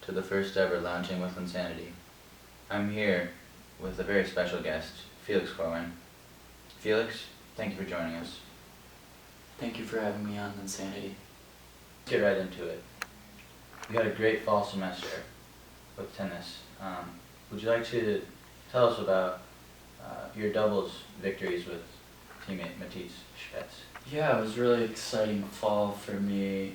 to the first ever Lounging with Lynnsanity. I'm here with a very special guest, Felix Corwin. Felix, thank you for joining us. Thank you for having me on Lynnsanity. Let's get right into it. We had a great fall semester with tennis. Would you like to tell us about your doubles victories with teammate Matisse? Yeah, it was a really exciting fall for me.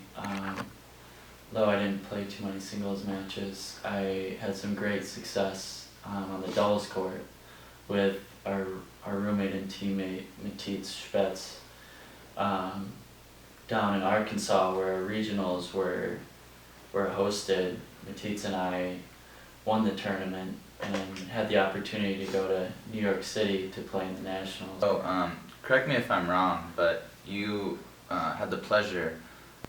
Though I didn't play too many singles matches, I had some great success on the doubles court with our roommate and teammate Matisse down in Arkansas, where our regionals were hosted. Matisse and I won the tournament and had the opportunity to go to New York City to play in the Nationals. Oh, correct me if I'm wrong, but you had the pleasure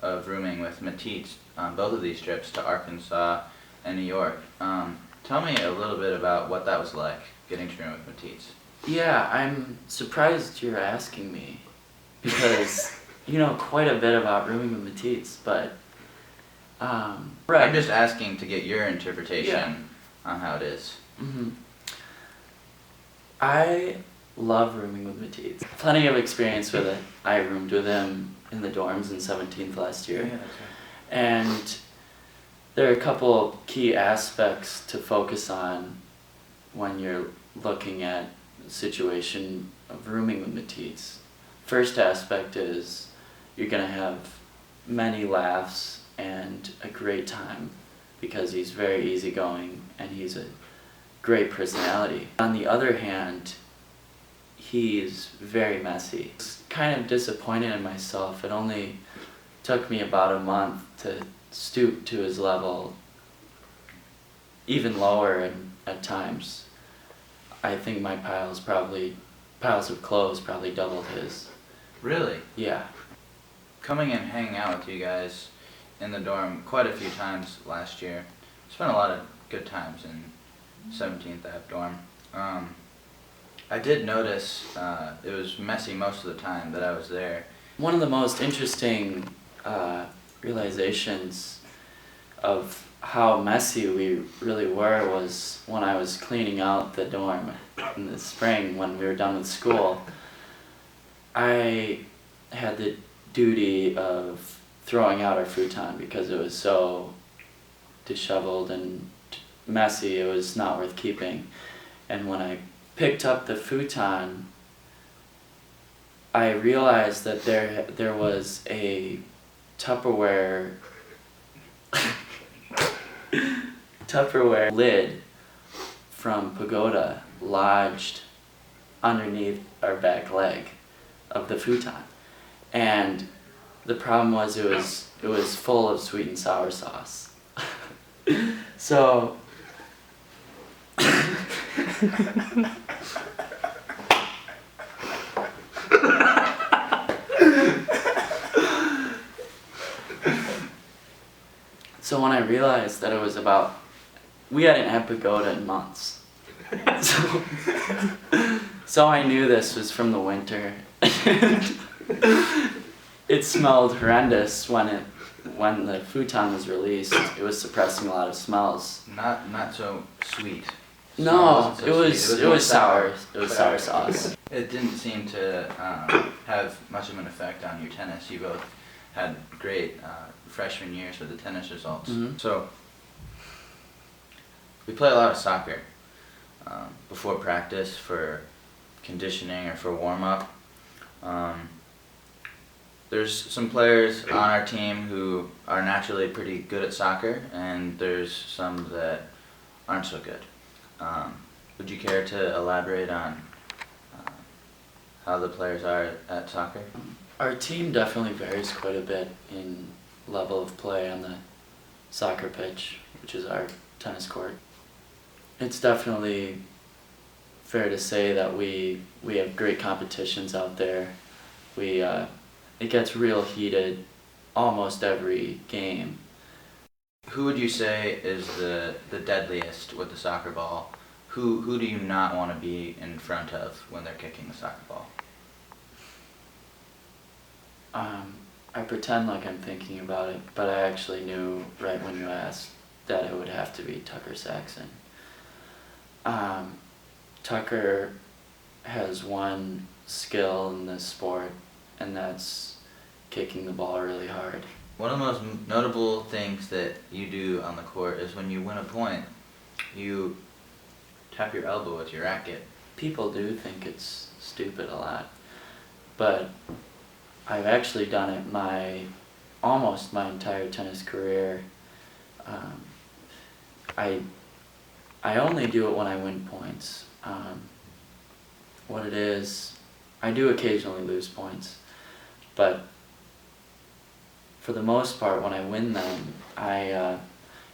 of rooming with Matisse on both of these trips to Arkansas and New York. Tell me a little bit about what that was like, getting to room with Matisse. Yeah, I'm surprised you're asking me, because you know quite a bit about rooming with Matisse, but right. I'm just asking to get your interpretation on how it is. Mm-hmm. I love rooming with Matisse. Plenty of experience with it. I roomed with him in the dorms in 17th last year. Yeah, that's right. And there are a couple key aspects to focus on when you're looking at the situation of rooming with Matisse. First aspect is you're going to have many laughs and a great time because he's very easygoing and he's a great personality. On the other hand, he's very messy. I was kind of disappointed in myself. It only took me about a month to stoop to his level, even lower and at times. I think my piles of clothes probably doubled his. Really? Yeah. Coming and hanging out with you guys in the dorm quite a few times last year. Spent a lot of good times in 17th Ave dorm. I did notice it was messy most of the time that I was there. One of the most interesting realizations of how messy we really were was when I was cleaning out the dorm in the spring when we were done with school. I had the duty of throwing out our futon because it was so disheveled and messy, it was not worth keeping. And when I picked up the futon, I realized that there was a Tupperware lid from Pagoda lodged underneath our back leg of the futon, and the problem was it was full of sweet and sour sauce. So So when I realized that it was we hadn't had Pagoda in months. So I knew this was from the winter. It smelled horrendous when the futon was released. It was suppressing a lot of smells. Not so sweet. No, So it was sour. It was sour Sour. sauce. It didn't seem to have much of an effect on your tennis. You both had great freshman years with the tennis results. Mm-hmm. So we play a lot of soccer before practice for conditioning or for warm-up. There's some players on our team who are naturally pretty good at soccer, and there's some that aren't so good. Would you care to elaborate on how the players are at soccer? Our team definitely varies quite a bit in level of play on the soccer pitch, which is our tennis court. It's definitely fair to say that we have great competitions out there. It gets real heated almost every game. Who would you say is the deadliest with the soccer ball? Who do you not want to be in front of when they're kicking the soccer ball? I pretend like I'm thinking about it, but I actually knew right when you asked. that it would have to be Tucker Saxon. Tucker has one skill in this sport, and that's kicking the ball really hard. One of the most notable things that you do on the court is when you win a point, you tap your elbow with your racket. People do think it's stupid a lot, but I've actually done it almost my entire tennis career. I only do it when I win points. What it is, I do occasionally lose points, but for the most part, when I win them, I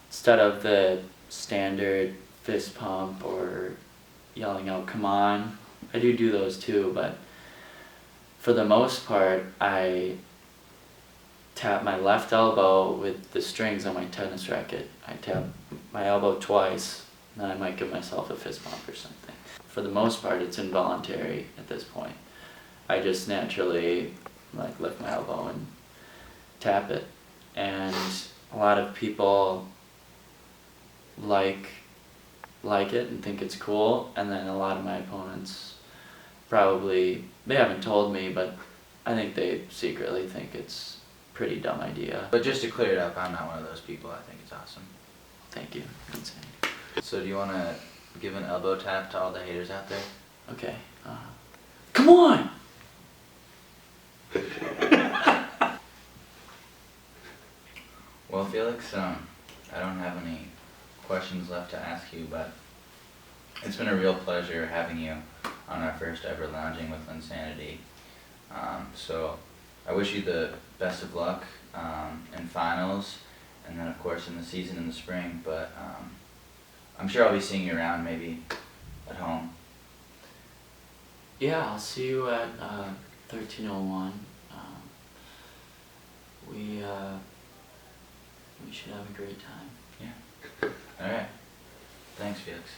instead of the standard fist pump or yelling out "come on," I do those too, but for the most part, I tap my left elbow with the strings on my tennis racket. I tap my elbow twice, and then I might give myself a fist bump or something. For the most part, it's involuntary at this point. I just naturally lift my elbow and tap it. And a lot of people like it and think it's cool, and then a lot of my opponents probably, they haven't told me, but I think they secretly think it's a pretty dumb idea. But just to clear it up, I'm not one of those people. I think it's awesome. Thank you. Insane. So do you want to give an elbow tap to all the haters out there? Okay. Come on! Well, Felix, I don't have any questions left to ask you, but it's been a real pleasure having you on our first ever Lounging with Lynnsanity. So I wish you the best of luck in finals, and then of course in the season in the spring, but I'm sure I'll be seeing you around, maybe at home. Yeah, I'll see you at 1301. We should have a great time. Yeah. Alright. Thanks, Felix.